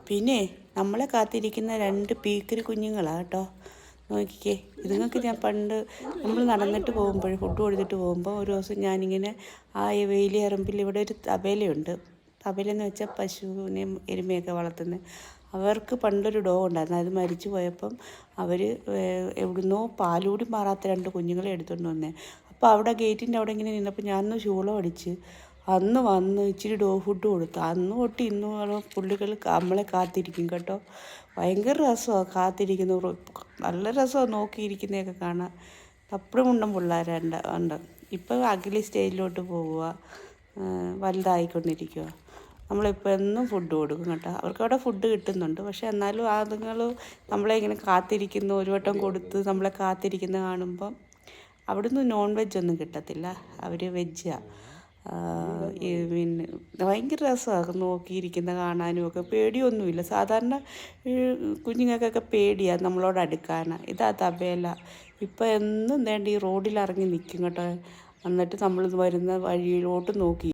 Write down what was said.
പിന്നെ നമ്മളെ കാത്തിരിക്കുന്ന 2 പീക്കിരി കുഞ്ഞുങ്ങളാണ് കേട്ടോ. നോക്കിക്കേ, ഇതുങ്ങൾക്ക് ഞാൻ പണ്ട് നമ്മൾ നടന്നിട്ട് പോകുമ്പോൾ ഫുഡ് കൊടുത്തിട്ട് പോകുമ്പോൾ ഒരു ദിവസം ഞാനിങ്ങനെ ആ വേലിയറമ്പിൽ ഇവിടെ ഒരു തബേലയുണ്ട്. തബേലെന്ന് വെച്ചാൽ പശുവിനെയും എരുമയൊക്കെ വളർത്തുന്നത്. അവർക്ക് പണ്ടൊരു ഡോഗ് ഉണ്ടായിരുന്നു. അത് മരിച്ചു പോയപ്പം അവർ എവിടുന്നോ പാലുകൂടി മാറാത്ത 2 കുഞ്ഞുങ്ങളെ എടുത്തുകൊണ്ട് വന്നേ. അപ്പോൾ അവിടെ ഗേറ്റിൻ്റെ അവിടെ ഇങ്ങനെ നിന്നപ്പോൾ ഞാനൊന്ന് ശൂളം അടിച്ച് അന്ന് വന്ന് ഇച്ചിരി ഡോഗ് ഫുഡ് കൊടുത്തു. അന്ന് തൊട്ട് ഇന്ന് പുള്ളികൾ നമ്മളെ കാത്തിരിക്കും കേട്ടോ. ഭയങ്കര രസമാണ് കാത്തിരിക്കുന്ന, നല്ല രസമാണ് നോക്കിയിരിക്കുന്നതൊക്കെ കാണാൻ. തപ്പടും മുണ്ടും പിള്ളേരുണ്ട് ഉണ്ട്. ഇപ്പം അഗ്ലി സ്റ്റേജിലോട്ട് പോവുക, വലുതായിക്കൊണ്ടിരിക്കുക. നമ്മളിപ്പോൾ എന്നും ഫുഡ് കൊടുക്കും കേട്ടോ. അവർക്കവിടെ ഫുഡ് കിട്ടുന്നുണ്ട്. പക്ഷെ എന്നാലും അതുങ്ങൾ നമ്മളെ ഇങ്ങനെ കാത്തിരിക്കുന്നു. ഒരു വട്ടം കൊടുത്ത് നമ്മളെ കാത്തിരിക്കുന്ന കാണുമ്പം അവിടുന്ന് നോൺ വെജ് ഒന്നും കിട്ടത്തില്ല, അവർ വെജാണ്. പിന്നെ ഭയങ്കര രസമാണ് നോക്കിയിരിക്കുന്ന കാണാനും ഒക്കെ. പേടിയൊന്നുമില്ല. സാധാരണ കുഞ്ഞുങ്ങൾക്കൊക്കെ പേടിയാണ് നമ്മളോട് അടുക്കാൻ. ഇതാ തബേല. ഇപ്പം എന്നും വേണ്ട ഈ റോഡിലിറങ്ങി നിൽക്കും കേട്ടോ. എന്നിട്ട് നമ്മൾ വരുന്ന വഴിയിലോട്ട് നോക്കി